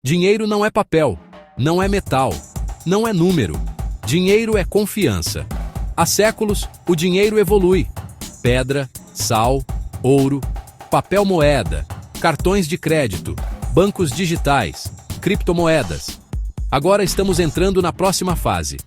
Dinheiro não é papel, não é metal, não é número. Dinheiro é confiança. Há séculos, o dinheiro evolui. Pedra, sal, ouro, papel moeda, cartões de crédito, bancos digitais, criptomoedas. Agora estamos entrando na próxima fase.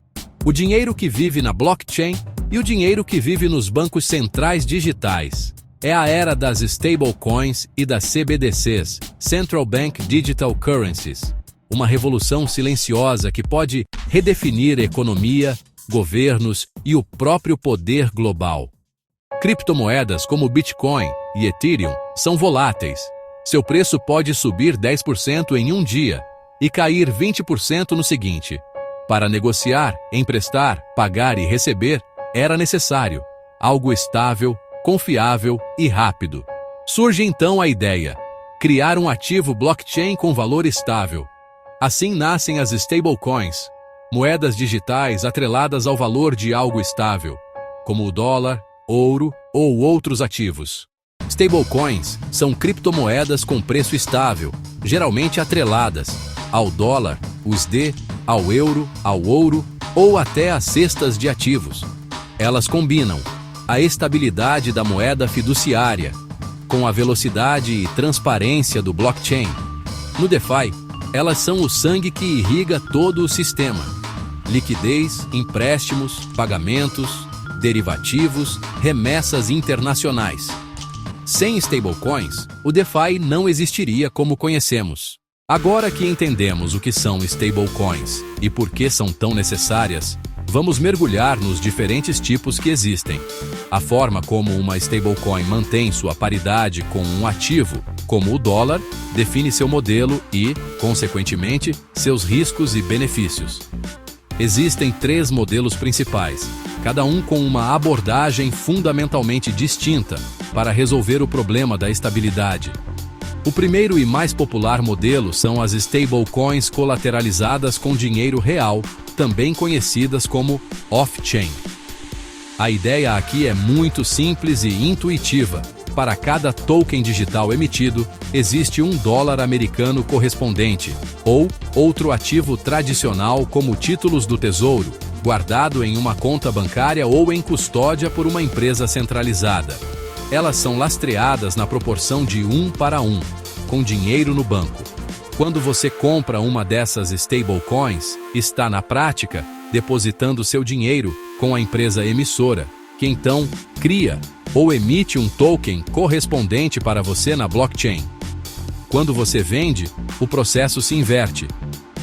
O dinheiro que vive na blockchain e o dinheiro que vive nos bancos centrais digitais. É a era das stablecoins e das CBDCs, Central Bank Digital Currencies. Uma revolução silenciosa que pode redefinir economia, governos e o próprio poder global. Criptomoedas como Bitcoin e Ethereum são voláteis. Seu preço pode subir 10% em um dia e cair 20% no seguinte. Para negociar, emprestar, pagar e receber, era necessário algo estável, confiável e rápido. Surge então a ideia: criar um ativo blockchain com valor estável. Assim nascem as stablecoins, moedas digitais atreladas ao valor de algo estável, como o dólar, ouro ou outros ativos. Stablecoins são criptomoedas com preço estável, geralmente atreladas ao dólar, USD, ao euro, ao ouro ou até a cestas de ativos. Elas combinam a estabilidade da moeda fiduciária com a velocidade e transparência do blockchain. No DeFi, elas são o sangue que irriga todo o sistema. Liquidez, empréstimos, pagamentos, derivativos, remessas internacionais. Sem stablecoins, o DeFi não existiria como conhecemos. Agora que entendemos o que são stablecoins e por que são tão necessárias, vamos mergulhar nos diferentes tipos que existem. A forma como uma stablecoin mantém sua paridade com um ativo, como o dólar, define seu modelo e, consequentemente, seus riscos e benefícios. Existem 3 modelos principais, cada um com uma abordagem fundamentalmente distinta para resolver o problema da estabilidade. O primeiro e mais popular modelo são as stablecoins colateralizadas com dinheiro real, também conhecidas como off-chain. A ideia aqui é muito simples e intuitiva. Para cada token digital emitido, existe um dólar americano correspondente, ou outro ativo tradicional como títulos do tesouro, guardado em uma conta bancária ou em custódia por uma empresa centralizada. Elas são lastreadas na proporção de 1:1, com dinheiro no banco. Quando você compra uma dessas stablecoins, está na prática depositando seu dinheiro com a empresa emissora, que então cria ou emite um token correspondente para você na blockchain. Quando você vende, o processo se inverte.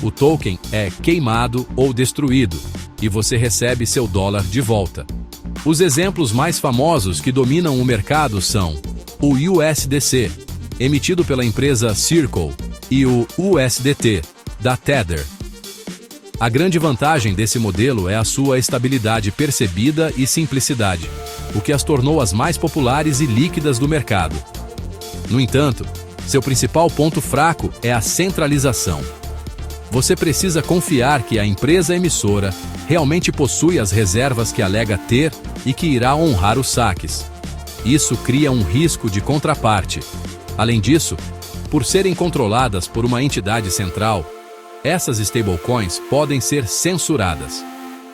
O token é queimado ou destruído, e você recebe seu dólar de volta. Os exemplos mais famosos que dominam o mercado são o USDC, emitido pela empresa Circle, e o USDT, da Tether. A grande vantagem desse modelo é a sua estabilidade percebida e simplicidade, o que as tornou as mais populares e líquidas do mercado. No entanto, seu principal ponto fraco é a centralização. Você precisa confiar que a empresa emissora realmente possui as reservas que alega ter e que irá honrar os saques. Isso cria um risco de contraparte. Além disso, por serem controladas por uma entidade central, essas stablecoins podem ser censuradas.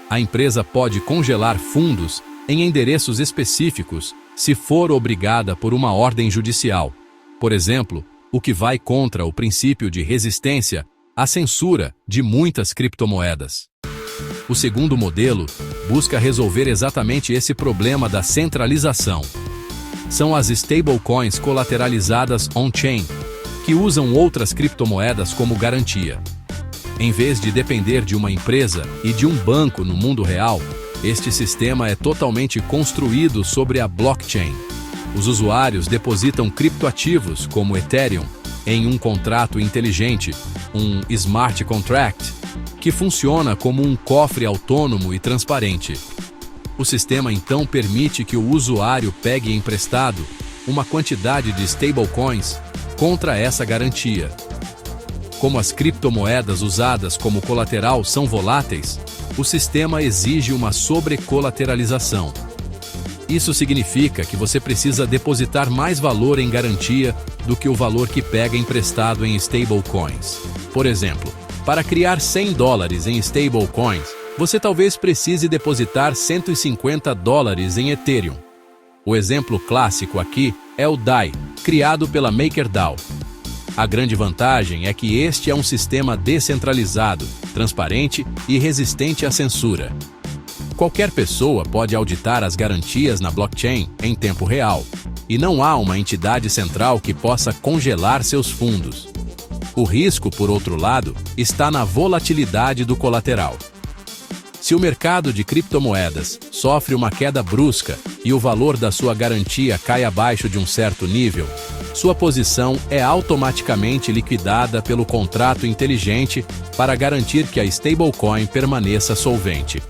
A empresa pode congelar fundos em endereços específicos se for obrigada por uma ordem judicial. Por exemplo, o que vai contra o princípio de resistência à censura de muitas criptomoedas. O segundo modelo busca resolver exatamente esse problema da centralização. São as stablecoins colateralizadas on-chain, que usam outras criptomoedas como garantia. Em vez de depender de uma empresa e de um banco no mundo real, este sistema é totalmente construído sobre a blockchain. Os usuários depositam criptoativos, como Ethereum, em um contrato inteligente, um smart contract, que funciona como um cofre autônomo e transparente. O sistema então permite que o usuário pegue emprestado uma quantidade de stablecoins contra essa garantia. Como as criptomoedas usadas como colateral são voláteis, o sistema exige uma sobrecolateralização. Isso significa que você precisa depositar mais valor em garantia do que o valor que pega emprestado em stablecoins. Por exemplo, para criar $100 em stablecoins, você talvez precise depositar $150 em Ethereum. O exemplo clássico aqui é o DAI, criado pela MakerDAO. A grande vantagem é que este é um sistema descentralizado, transparente e resistente à censura. Qualquer pessoa pode auditar as garantias na blockchain em tempo real, e não há uma entidade central que possa congelar seus fundos. O risco, por outro lado, está na volatilidade do colateral. Se o mercado de criptomoedas sofre uma queda brusca e o valor da sua garantia cai abaixo de um certo nível, sua posição é automaticamente liquidada pelo contrato inteligente para garantir que a stablecoin permaneça solvente.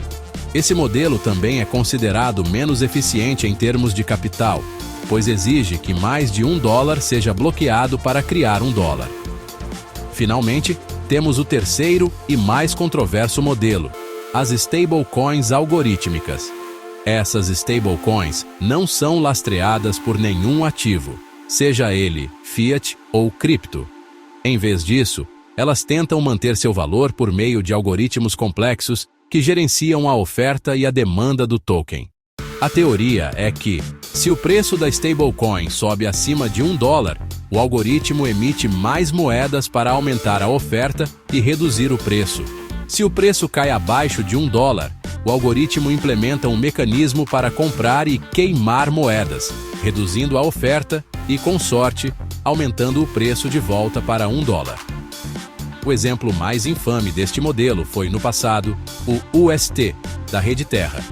Esse modelo também é considerado menos eficiente em termos de capital, pois exige que mais de $1 seja bloqueado para criar $1. Finalmente, temos o terceiro e mais controverso modelo, as stablecoins algorítmicas. Essas stablecoins não são lastreadas por nenhum ativo, seja ele fiat ou cripto. Em vez disso, elas tentam manter seu valor por meio de algoritmos complexos que gerenciam a oferta e a demanda do token. A teoria é que, se o preço da stablecoin sobe acima de $1, o algoritmo emite mais moedas para aumentar a oferta e reduzir o preço. Se o preço cai abaixo de $1, o algoritmo implementa um mecanismo para comprar e queimar moedas, reduzindo a oferta e, com sorte, aumentando o preço de volta para $1. O exemplo mais infame deste modelo foi, no passado, o UST, da Rede Terra.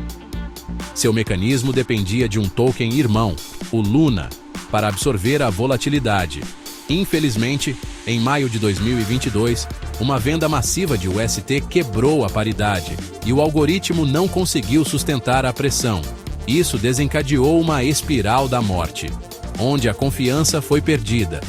Seu mecanismo dependia de um token irmão, o Luna, para absorver a volatilidade. Infelizmente, em maio de 2022, uma venda massiva de UST quebrou a paridade e o algoritmo não conseguiu sustentar a pressão. Isso desencadeou uma espiral da morte, onde a confiança foi perdida,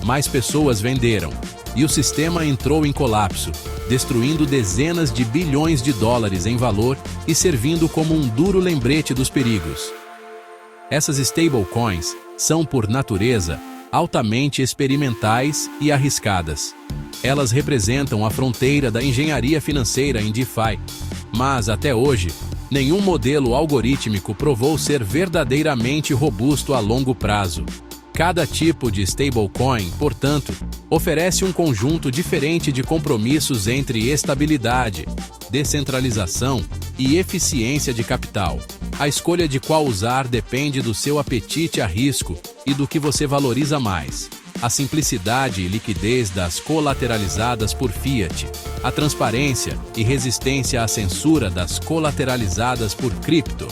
mais pessoas venderam e o sistema entrou em colapso, destruindo dezenas de bilhões de dólares em valor e servindo como um duro lembrete dos perigos. Essas stablecoins são, por natureza, altamente experimentais e arriscadas. Elas representam a fronteira da engenharia financeira em DeFi, mas, até hoje, nenhum modelo algorítmico provou ser verdadeiramente robusto a longo prazo. Cada tipo de stablecoin, portanto, oferece um conjunto diferente de compromissos entre estabilidade, descentralização e eficiência de capital. A escolha de qual usar depende do seu apetite a risco e do que você valoriza mais. A simplicidade e liquidez das colateralizadas por fiat, a transparência e resistência à censura das colateralizadas por cripto,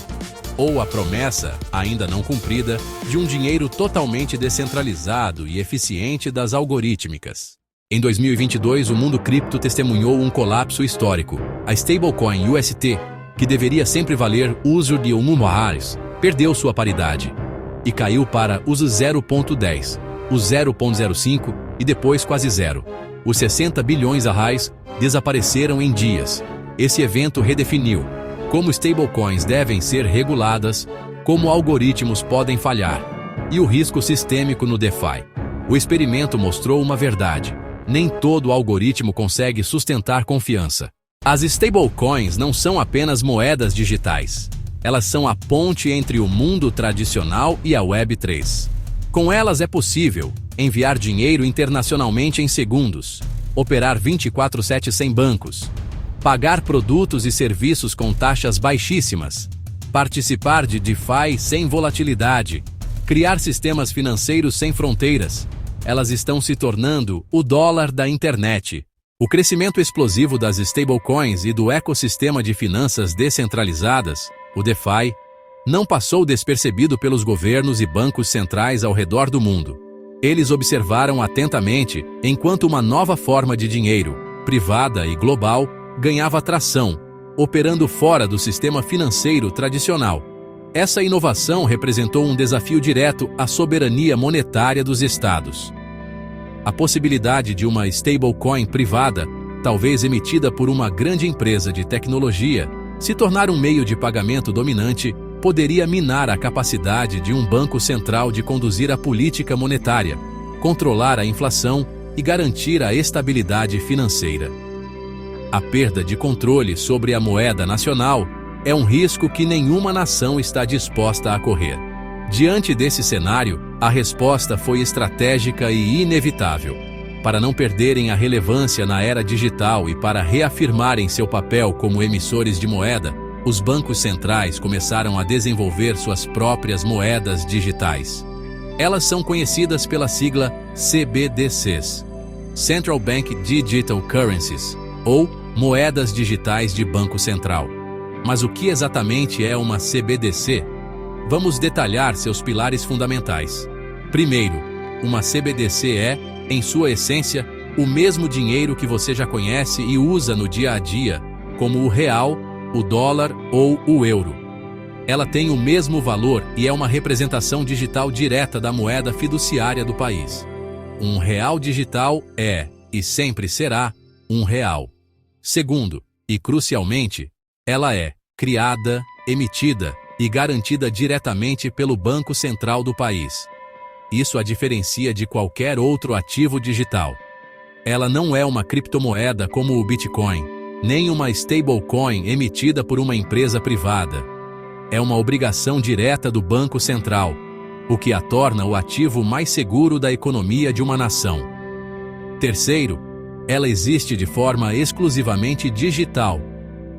ou a promessa, ainda não cumprida, de um dinheiro totalmente descentralizado e eficiente das algorítmicas. Em 2022, o mundo cripto testemunhou um colapso histórico. A stablecoin UST, que deveria sempre valer uso de $1, perdeu sua paridade e caiu para os 0,10, os 0,05 e depois quase zero. Os 60 bilhões reais desapareceram em dias. Esse evento redefiniu como stablecoins devem ser reguladas, como algoritmos podem falhar e o risco sistêmico no DeFi. O experimento mostrou uma verdade: nem todo algoritmo consegue sustentar confiança. As stablecoins não são apenas moedas digitais. Elas são a ponte entre o mundo tradicional e a Web3. Com elas é possível enviar dinheiro internacionalmente em segundos, operar 24/7 sem bancos, pagar produtos e serviços com taxas baixíssimas, participar de DeFi sem volatilidade, criar sistemas financeiros sem fronteiras. Elas estão se tornando o dólar da internet. O crescimento explosivo das stablecoins e do ecossistema de finanças descentralizadas, o DeFi, não passou despercebido pelos governos e bancos centrais ao redor do mundo. Eles observaram atentamente enquanto uma nova forma de dinheiro, privada e global, ganhava tração, operando fora do sistema financeiro tradicional. Essa inovação representou um desafio direto à soberania monetária dos estados. A possibilidade de uma stablecoin privada, talvez emitida por uma grande empresa de tecnologia, se tornar um meio de pagamento dominante poderia minar a capacidade de um banco central de conduzir a política monetária, controlar a inflação e garantir a estabilidade financeira. A perda de controle sobre a moeda nacional é um risco que nenhuma nação está disposta a correr. Diante desse cenário, a resposta foi estratégica e inevitável. Para não perderem a relevância na era digital e para reafirmarem seu papel como emissores de moeda, os bancos centrais começaram a desenvolver suas próprias moedas digitais. Elas são conhecidas pela sigla CBDCs, Central Bank Digital Currencies, ou moedas digitais de Banco Central. Mas o que exatamente é uma CBDC? Vamos detalhar seus pilares fundamentais. Primeiro, uma CBDC é, em sua essência, o mesmo dinheiro que você já conhece e usa no dia a dia, como o real, o dólar ou o euro. Ela tem o mesmo valor e é uma representação digital direta da moeda fiduciária do país. Um real digital é, e sempre será, um real. Segundo, e crucialmente, ela é criada, emitida e garantida diretamente pelo Banco Central do país. Isso a diferencia de qualquer outro ativo digital. Ela não é uma criptomoeda como o Bitcoin, nem uma stablecoin emitida por uma empresa privada. É uma obrigação direta do Banco Central, o que a torna o ativo mais seguro da economia de uma nação. Terceiro, ela existe de forma exclusivamente digital.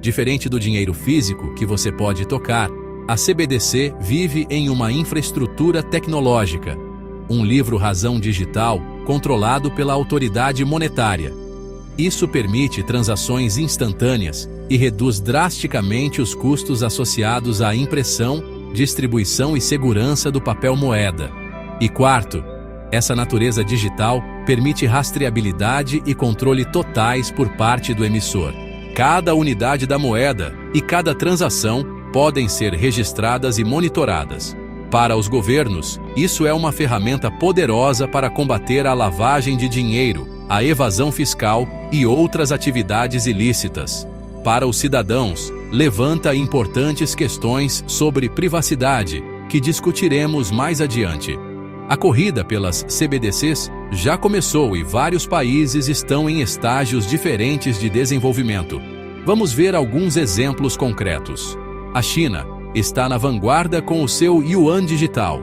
Diferente do dinheiro físico que você pode tocar, a CBDC vive em uma infraestrutura tecnológica, um livro-razão digital controlado pela autoridade monetária. Isso permite transações instantâneas e reduz drasticamente os custos associados à impressão, distribuição e segurança do papel moeda. E quarto, essa natureza digital permite rastreabilidade e controle totais por parte do emissor. Cada unidade da moeda e cada transação podem ser registradas e monitoradas. Para os governos, isso é uma ferramenta poderosa para combater a lavagem de dinheiro, a evasão fiscal e outras atividades ilícitas. Para os cidadãos, levanta importantes questões sobre privacidade, que discutiremos mais adiante. A corrida pelas CBDCs já começou e vários países estão em estágios diferentes de desenvolvimento. Vamos ver alguns exemplos concretos. A China está na vanguarda com o seu Yuan Digital,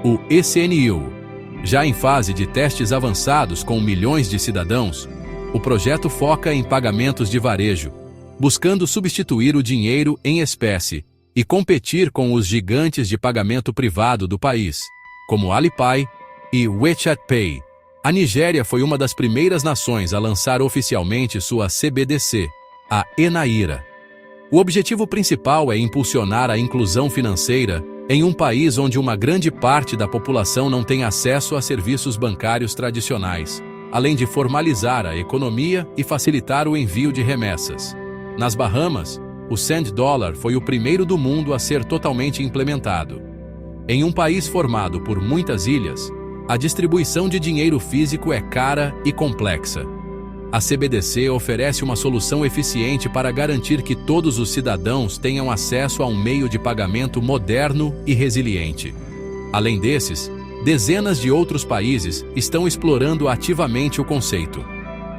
o ECNY. Já em fase de testes avançados com milhões de cidadãos, o projeto foca em pagamentos de varejo, buscando substituir o dinheiro em espécie e competir com os gigantes de pagamento privado do país, como Alipay e WeChat Pay. A Nigéria foi uma das primeiras nações a lançar oficialmente sua CBDC, a eNaira. O objetivo principal é impulsionar a inclusão financeira em um país onde uma grande parte da população não tem acesso a serviços bancários tradicionais, além de formalizar a economia e facilitar o envio de remessas. Nas Bahamas, o Sand Dollar foi o primeiro do mundo a ser totalmente implementado. Em um país formado por muitas ilhas, a distribuição de dinheiro físico é cara e complexa. A CBDC oferece uma solução eficiente para garantir que todos os cidadãos tenham acesso a um meio de pagamento moderno e resiliente. Além desses, dezenas de outros países estão explorando ativamente o conceito.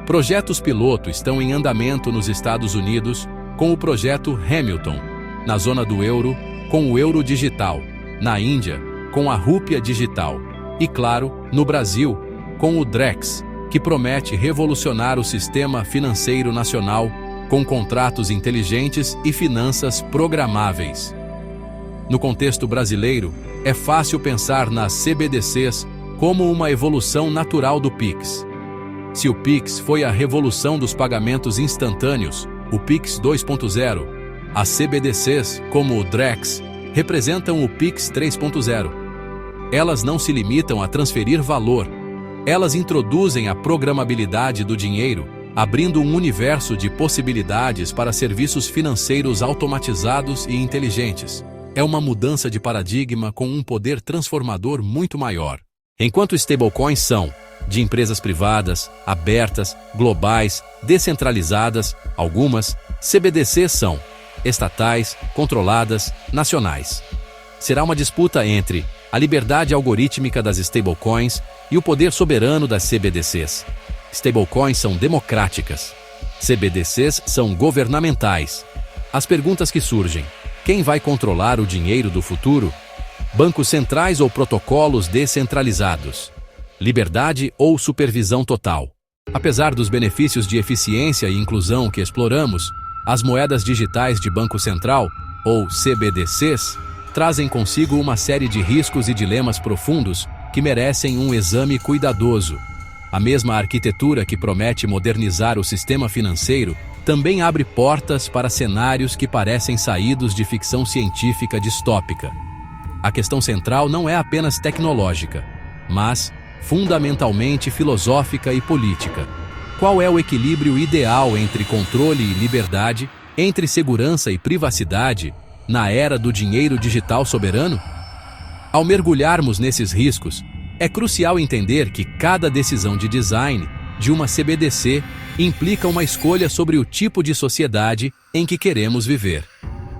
Projetos piloto estão em andamento nos Estados Unidos, com o projeto Hamilton, na zona do euro, com o euro digital, na Índia, com a rúpia digital, e claro, no Brasil, com o Drex, que promete revolucionar o sistema financeiro nacional com contratos inteligentes e finanças programáveis. No contexto brasileiro, é fácil pensar nas CBDCs como uma evolução natural do Pix. Se o Pix foi a revolução dos pagamentos instantâneos, o Pix 2.0, as CBDCs, como o Drex, representam o Pix 3.0. Elas não se limitam a transferir valor. Elas introduzem a programabilidade do dinheiro, abrindo um universo de possibilidades para serviços financeiros automatizados e inteligentes. É uma mudança de paradigma com um poder transformador muito maior. Enquanto stablecoins são, de empresas privadas, abertas, globais, descentralizadas, algumas, CBDCs são, estatais, controladas, nacionais. será uma disputa entre a liberdade algorítmica das stablecoins e o poder soberano das CBDCs. Stablecoins são democráticas. CBDCs são governamentais. As perguntas que surgem: quem vai controlar o dinheiro do futuro? Bancos centrais ou protocolos descentralizados? Liberdade ou supervisão total? Apesar dos benefícios de eficiência e inclusão que exploramos, as moedas digitais de Banco Central, ou CBDCs, trazem consigo uma série de riscos e dilemas profundos que merecem um exame cuidadoso. A mesma arquitetura que promete modernizar o sistema financeiro também abre portas para cenários que parecem saídos de ficção científica distópica. A questão central não é apenas tecnológica, mas fundamentalmente filosófica e política. Qual é o equilíbrio ideal entre controle e liberdade, entre segurança e privacidade, na era do dinheiro digital soberano? Ao mergulharmos nesses riscos, é crucial entender que cada decisão de design de uma CBDC implica uma escolha sobre o tipo de sociedade em que queremos viver.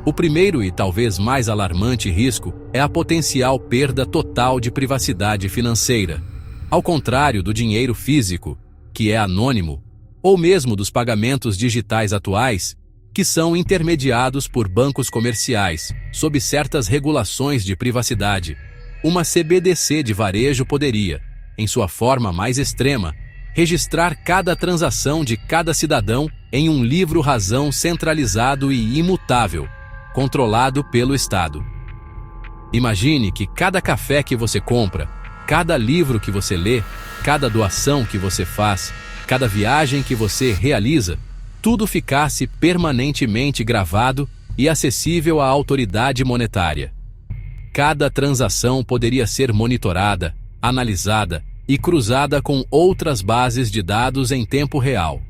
O primeiro e talvez mais alarmante risco é a potencial perda total de privacidade financeira. Ao contrário do dinheiro físico, que é anônimo, ou mesmo dos pagamentos digitais atuais, que são intermediados por bancos comerciais, sob certas regulações de privacidade, uma CBDC de varejo poderia, em sua forma mais extrema, registrar cada transação de cada cidadão em um livro-razão centralizado e imutável, controlado pelo Estado. Imagine que cada café que você compra, cada livro que você lê, cada doação que você faz, cada viagem que você realiza, tudo ficasse permanentemente gravado e acessível à autoridade monetária. Cada transação poderia ser monitorada, analisada e cruzada com outras bases de dados em tempo real.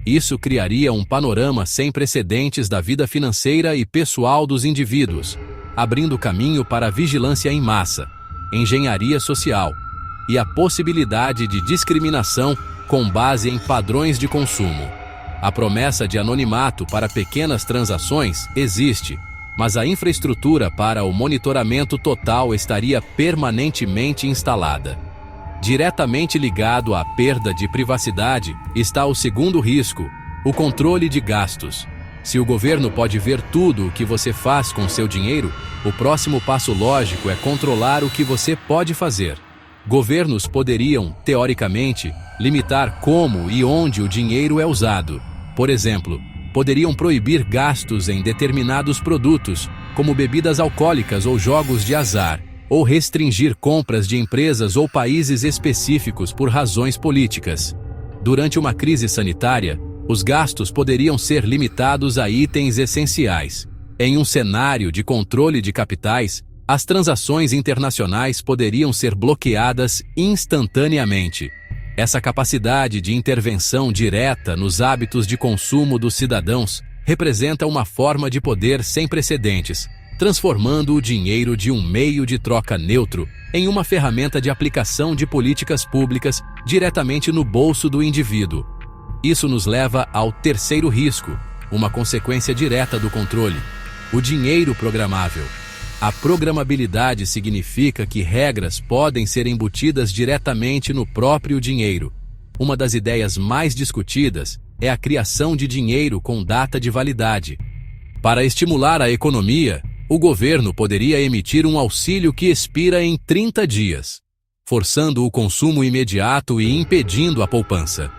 Isso criaria um panorama sem precedentes da vida financeira e pessoal dos indivíduos, abrindo caminho para a vigilância em massa, engenharia social e a possibilidade de discriminação com base em padrões de consumo. A promessa de anonimato para pequenas transações existe, mas a infraestrutura para o monitoramento total estaria permanentemente instalada. Diretamente ligado à perda de privacidade está o segundo risco, o controle de gastos. Se o governo pode ver tudo o que você faz com seu dinheiro, o próximo passo lógico é controlar o que você pode fazer. Governos poderiam, teoricamente, limitar como e onde o dinheiro é usado. Por exemplo, poderiam proibir gastos em determinados produtos, como bebidas alcoólicas ou jogos de azar, ou restringir compras de empresas ou países específicos por razões políticas. Durante uma crise sanitária, os gastos poderiam ser limitados a itens essenciais. Em um cenário de controle de capitais, as transações internacionais poderiam ser bloqueadas instantaneamente. Essa capacidade de intervenção direta nos hábitos de consumo dos cidadãos representa uma forma de poder sem precedentes, transformando o dinheiro de um meio de troca neutro em uma ferramenta de aplicação de políticas públicas diretamente no bolso do indivíduo. Isso nos leva ao terceiro risco, uma consequência direta do controle: o dinheiro programável. A programabilidade significa que regras podem ser embutidas diretamente no próprio dinheiro. Uma das ideias mais discutidas é a criação de dinheiro com data de validade. Para estimular a economia, o governo poderia emitir um auxílio que expira em 30 dias, forçando o consumo imediato e impedindo a poupança.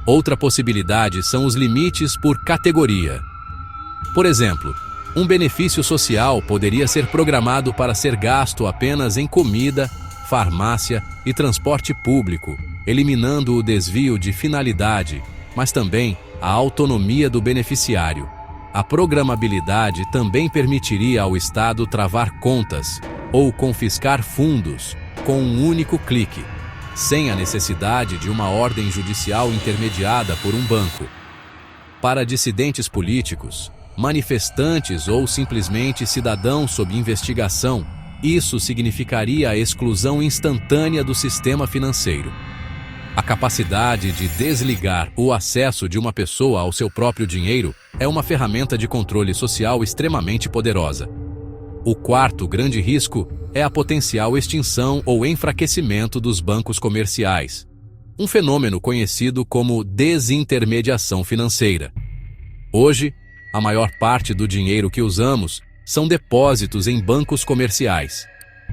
Outra possibilidade são os limites por categoria. Por exemplo, um benefício social poderia ser programado para ser gasto apenas em comida, farmácia e transporte público, eliminando o desvio de finalidade, mas também a autonomia do beneficiário. A programabilidade também permitiria ao Estado travar contas ou confiscar fundos com um único clique, sem a necessidade de uma ordem judicial intermediada por um banco. Para dissidentes políticos, manifestantes ou simplesmente cidadãos sob investigação, isso significaria a exclusão instantânea do sistema financeiro. A capacidade de desligar o acesso de uma pessoa ao seu próprio dinheiro é uma ferramenta de controle social extremamente poderosa. O quarto grande risco é a potencial extinção ou enfraquecimento dos bancos comerciais, um fenômeno conhecido como desintermediação financeira. Hoje, a maior parte do dinheiro que usamos são depósitos em bancos comerciais.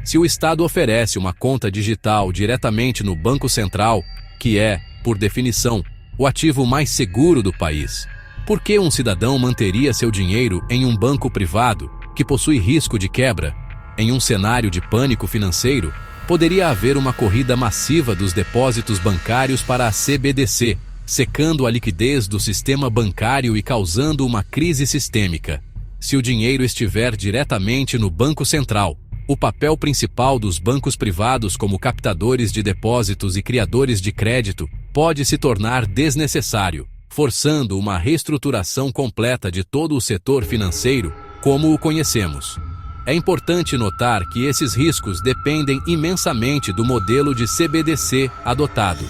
Se o Estado oferece uma conta digital diretamente no Banco Central, que é, por definição, o ativo mais seguro do país, por que um cidadão manteria seu dinheiro em um banco privado que possui risco de quebra? Em um cenário de pânico financeiro, poderia haver uma corrida massiva dos depósitos bancários para a CBDC, secando a liquidez do sistema bancário e causando uma crise sistêmica. Se o dinheiro estiver diretamente no Banco Central, o papel principal dos bancos privados como captadores de depósitos e criadores de crédito pode se tornar desnecessário, forçando uma reestruturação completa de todo o setor financeiro como o conhecemos. É importante notar que esses riscos dependem imensamente do modelo de CBDC adotado.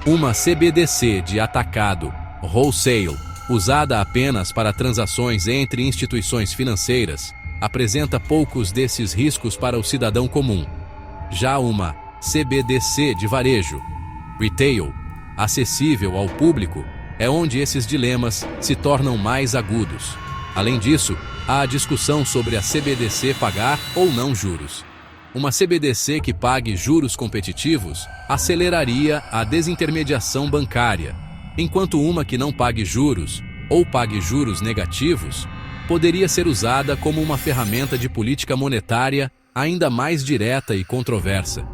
Uma CBDC de atacado, wholesale, usada apenas para transações entre instituições financeiras, apresenta poucos desses riscos para o cidadão comum. Já uma CBDC de varejo, retail, acessível ao público, é onde esses dilemas se tornam mais agudos. Além disso, há a discussão sobre a CBDC pagar ou não juros. Uma CBDC que pague juros competitivos aceleraria a desintermediação bancária, enquanto uma que não pague juros ou pague juros negativos poderia ser usada como uma ferramenta de política monetária ainda mais direta e controversa.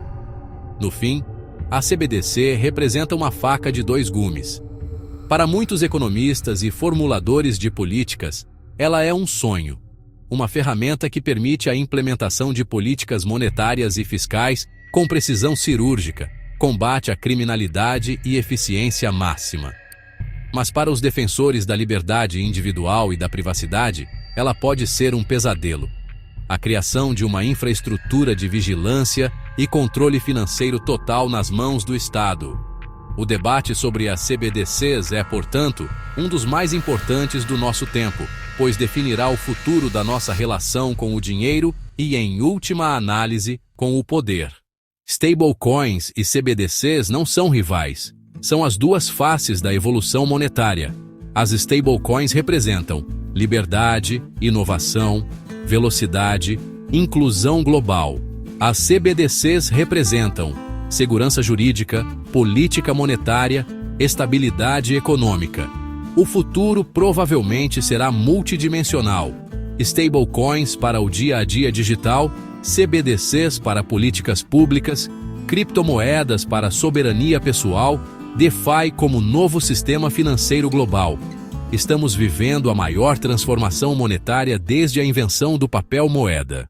No fim, a CBDC representa uma faca de dois gumes. Para muitos economistas e formuladores de políticas, ela é um sonho, uma ferramenta que permite a implementação de políticas monetárias e fiscais com precisão cirúrgica, combate à criminalidade e eficiência máxima. Mas para os defensores da liberdade individual e da privacidade, ela pode ser um pesadelo. A criação de uma infraestrutura de vigilância e controle financeiro total nas mãos do Estado. O debate sobre as CBDCs é, portanto, um dos mais importantes do nosso tempo, pois definirá o futuro da nossa relação com o dinheiro e, em última análise, com o poder. Stablecoins e CBDCs não são rivais. São as duas faces da evolução monetária. As stablecoins representam liberdade, inovação, velocidade, inclusão global. As CBDCs representam segurança jurídica, política monetária, estabilidade econômica. O futuro provavelmente será multidimensional. Stablecoins para o dia a dia digital, CBDCs para políticas públicas, criptomoedas para soberania pessoal, DeFi como novo sistema financeiro global. Estamos vivendo a maior transformação monetária desde a invenção do papel moeda.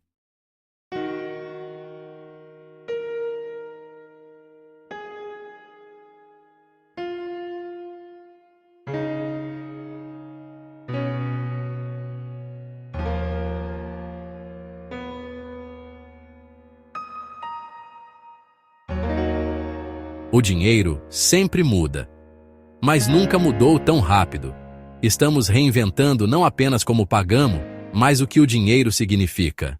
O dinheiro sempre muda, mas nunca mudou tão rápido. Estamos reinventando não apenas como pagamos, mas o que o dinheiro significa.